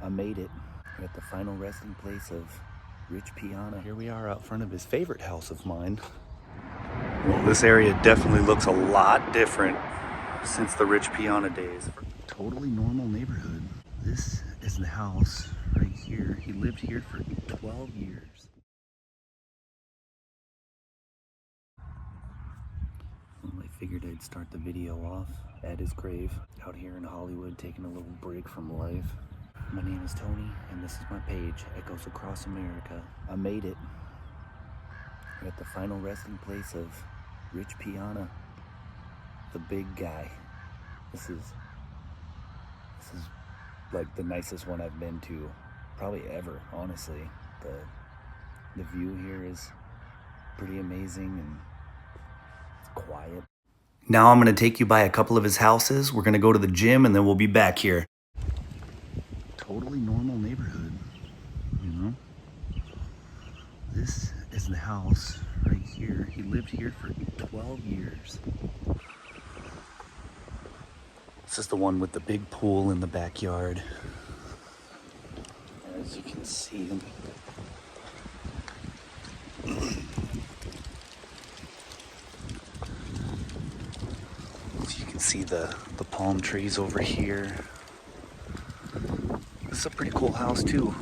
I made it. We're at the final resting place of Rich Piana. Here we are out front of his favorite house of mine. Well, this area definitely looks a lot different since the Rich Piana days. Totally normal neighborhood. This is the house right here. He lived here for 12 years. Well, I figured I'd start the video off at his grave out here in Hollywood, taking a little break from life. My name is Tony, and this is my page, Echoes Across America. I made it. We're at the final resting place of Rich Piana, the big guy. This is like the nicest one I've been to probably ever, honestly. The view here is pretty amazing and it's quiet. Now I'm gonna take you by a couple of his houses. We're gonna go to the gym and then we'll be back here. Totally normal neighborhood, you know? This is the house right here. He lived here for 12 years. This is the one with the big pool in the backyard. As you can see, see the palm trees over here. This is a pretty cool house too.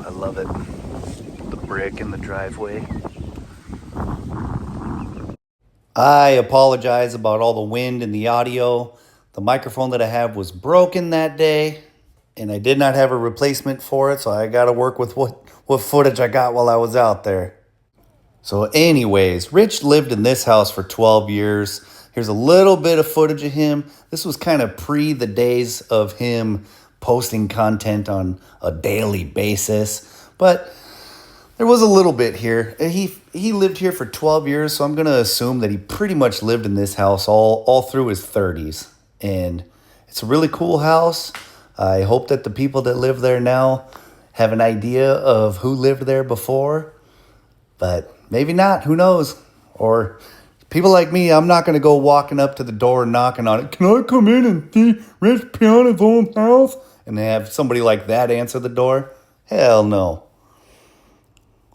I love it. The brick in the driveway. I apologize about all the wind and the audio. The microphone that I have was broken that day and I did not have a replacement for it, so I got to work with what footage I got while I was out there. So anyways, Rich lived in this house for 12 years. Here's a little bit of footage of him. This was kind of pre the days of him posting content on a daily basis, but there was a little bit here. He lived here for 12 years, so I'm going to assume that he pretty much lived in this house all through his 30s. And it's a really cool house. I hope that the people that live there now have an idea of who lived there before, but maybe not, who knows? Or people like me, I'm not going to go walking up to the door and knocking on it. Can I come in and see Rich Piana's old house? And have somebody like that answer the door? Hell no.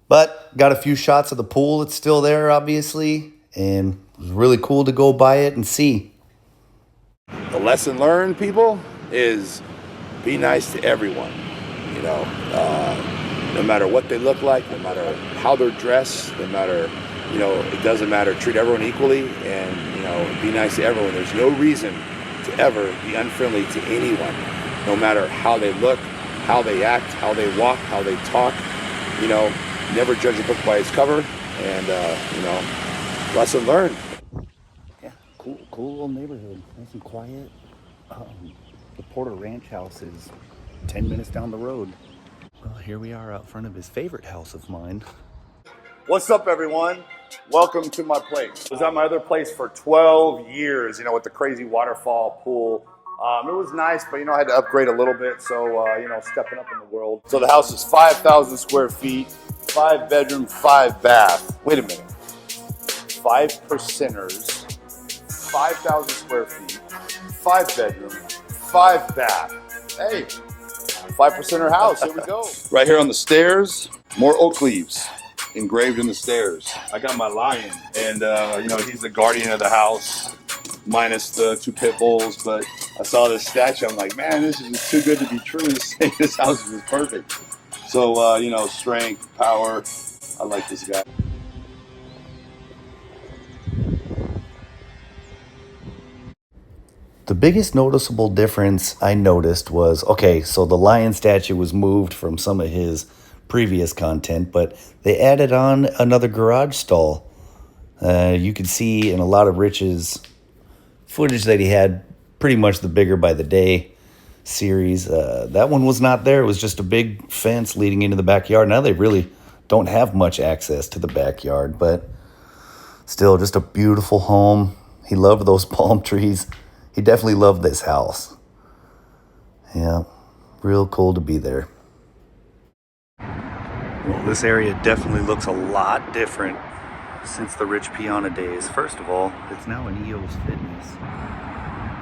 But got a few shots of the pool. It's still there, obviously. And it was really cool to go by it and see. The lesson learned, people, is be nice to everyone. You know, no matter what they look like, no matter how they're dressed, no matter, you know, it doesn't matter. Treat everyone equally and, you know, be nice to everyone. There's no reason to ever be unfriendly to anyone, no matter how they look, how they act, how they walk, how they talk. You know, never judge a book by its cover. And, you know, lesson learned. Yeah, cool little neighborhood. Nice and quiet. The Porter Ranch house is 10 minutes down the road. Well, here we are out front of his favorite house of mine. What's up, everyone? Welcome to my place. I was at my other place for 12 years, you know, with the crazy waterfall pool. It was nice, but, you know, I had to upgrade a little bit, so, you know, stepping up in the world. So the house is 5,000 square feet, 5 bedroom, 5 bath. Wait a minute. 5 percenters, 5,000 square feet, 5 bedroom, 5 bath. Hey, 5%er house, here we go. Right here on the stairs, more oak leaves engraved in the stairs. I got my lion, and you know, he's the guardian of the house, minus the 2 pit bulls, but I saw this statue, I'm like, man, this is too good to be true. This house is perfect. So, you know, strength, power, I like this guy. The biggest noticeable difference I noticed was, okay, so the lion statue was moved from some of his previous content, but they added on another garage stall. You could see in a lot of Rich's footage that he had pretty much the Bigger by the Day series. That one was not there. It was just a big fence leading into the backyard. Now they really don't have much access to the backyard, but still just a beautiful home. He loved those palm trees. He definitely loved this house. Yeah, real cool to be there. Well, this area definitely looks a lot different since the Rich Piana days. First of all, it's now an EOS Fitness.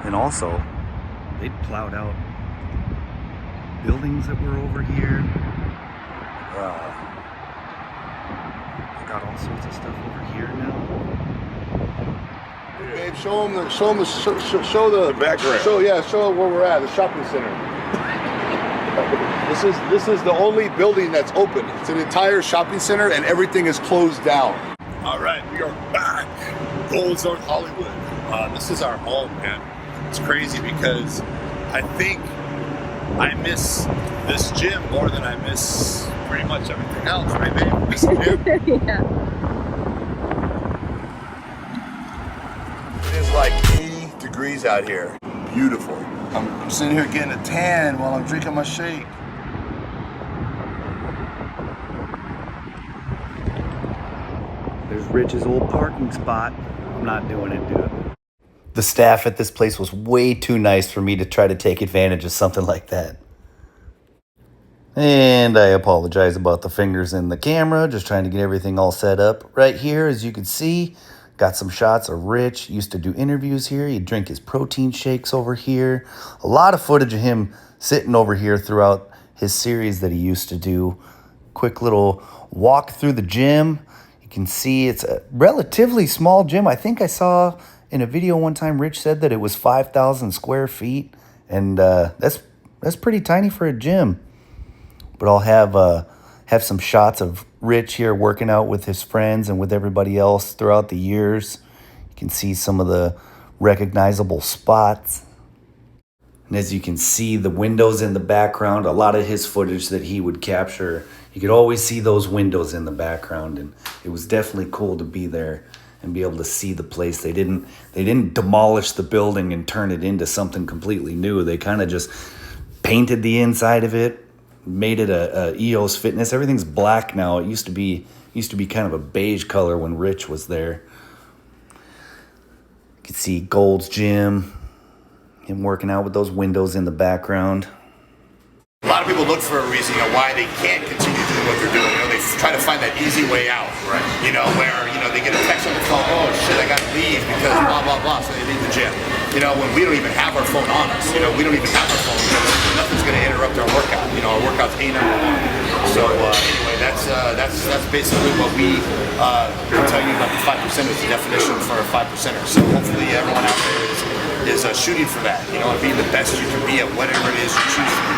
And also, they'd plowed out buildings that were over here. I got all sorts of stuff over here now. Babe, show them the background. Show where we're at, the shopping center. This is the only building that's open. It's an entire shopping center and everything is closed down. All right, we are back. Gold's North Hollywood. This is our home, man. It's crazy because I think I miss this gym more than I miss pretty much everything else, right, babe? Miss the gym? Yeah. It is like 80 degrees out here. Beautiful. I'm sitting here getting a tan while I'm drinking my shake. There's Rich's old parking spot. I'm not doing it, dude. The staff at this place was way too nice for me to try to take advantage of something like that. And I apologize about the fingers in the camera, just trying to get everything all set up. Right here, as you can see, got some shots of Rich. Used to do interviews here. He'd drink his protein shakes over here. A lot of footage of him sitting over here throughout his series that he used to do. Quick little walk through the gym. You can see it's a relatively small gym. I think I saw in a video one time Rich said that it was 5,000 square feet. And that's pretty tiny for a gym. But I'll have some shots of Rich here working out with his friends and with everybody else throughout the years. You can see some of the recognizable spots. And as you can see, the windows in the background, a lot of his footage that he would capture, you could always see those windows in the background. And it was definitely cool to be there and be able to see the place. They didn't demolish the building and turn it into something completely new. They kind of just painted the inside of it, made it a EOS Fitness. Everything's black now. It used to be kind of a beige color when Rich was there. You can see Gold's gym, him working out with those windows in the background. A lot of people look for a reason, why they can't continue doing what they're doing. They try to find that easy way out, right? Where they get a text on the phone, oh shit, I gotta leave because blah blah blah, so they leave the gym. When we don't even have our phone on us, we don't even have our phone. Nothing's gonna interrupt our workout. Our workout's #1. So anyway, that's basically what we can tell you about the 5% is the definition for a 5%er. So hopefully everyone out there is shooting for that, and being the best you can be at whatever it is you choose to be.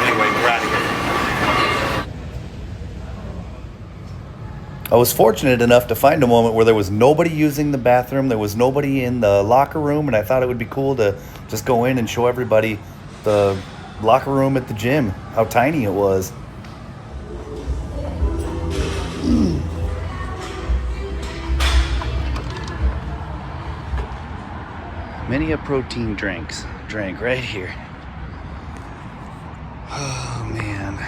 Anyway, we're out of here. I was fortunate enough to find a moment where there was nobody using the bathroom. There was nobody in the locker room, and I thought it would be cool to just go in and show everybody the locker room at the gym, how tiny it was. Many a protein drank right here. Oh man,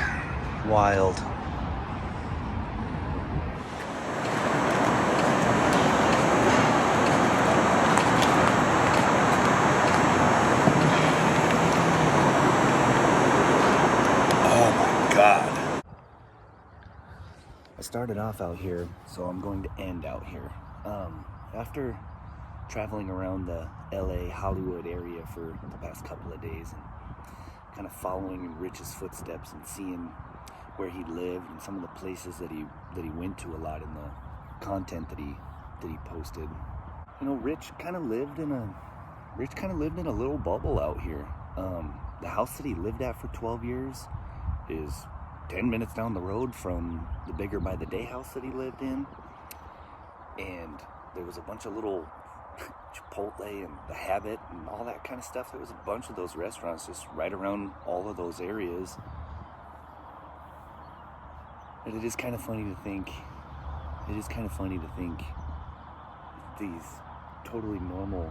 wild. I started off out here, so I'm going to end out here. After traveling around the LA Hollywood area for the past couple of days and kind of following in Rich's footsteps and seeing where he lived and some of the places that he went to a lot in the content that he posted. Rich kind of lived in a little bubble out here. The house that he lived at for 12 years is 10 minutes down the road from the Bigger by the Day house that he lived in. And there was a bunch of little Chipotle and The Habit and all that kind of stuff. There was a bunch of those restaurants just right around all of those areas. And it is kind of funny to think these totally normal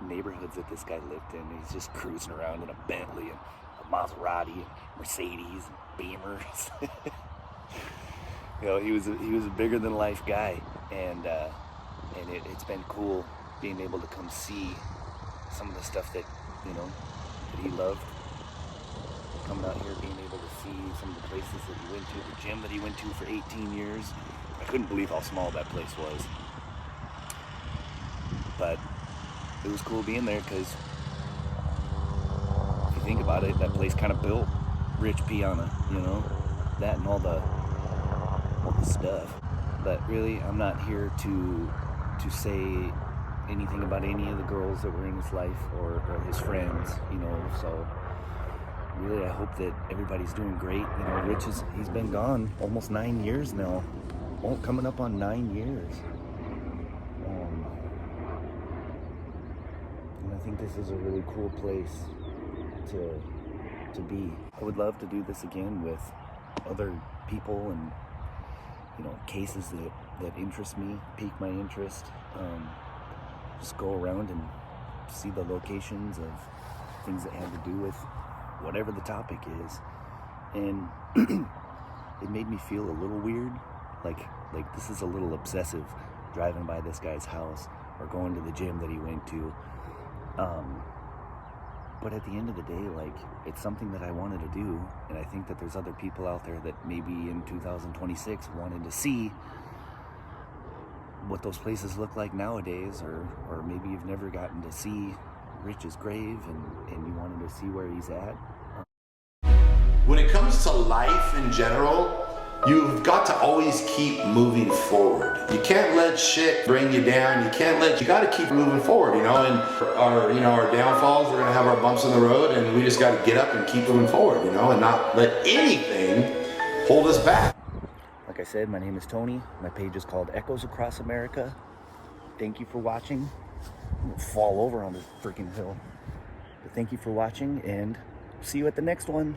neighborhoods that this guy lived in. He's just cruising around in a Bentley and a Maserati and Mercedes and Beamers. He was a bigger than life guy, and it's been cool being able to come see some of the stuff that he loved. Coming out here, being able to see some of the places that he went to, the gym that he went to for 18 years. I couldn't believe how small that place was. But it was cool being there because you think about it, that place kind of built Rich Piana, you know, that and all the stuff. But really, I'm not here to say anything about any of the girls that were in his life or his friends, you know. So really, I hope that everybody's doing great. You know, Rich he's been gone almost 9 years now. Oh, coming up on 9 years. And I think this is a really cool place to be. I would love to do this again with other people and, you know, cases that interest me, pique my interest. Just go around and see the locations of things that had to do with whatever the topic is. And it made me feel a little weird, like this is a little obsessive, driving by this guy's house or going to the gym that he went to. But at the end of the day, like, it's something that I wanted to do, and I think that there's other people out there that maybe in 2026 wanted to see what those places look like nowadays, or maybe you've never gotten to see Rich's grave and you wanted to see where he's at. When it comes to life in general, you've got to always keep moving forward. You can't let shit bring you down. You got to keep moving forward, you know, and our downfalls, we're going to have our bumps in the road, and we just got to get up and keep moving forward, you know, and not let anything hold us back. Like I said, my name is Tony. My page is called Echoes Across America. Thank you for watching. I'm gonna fall over on this freaking hill. But thank you for watching, and see you at the next one.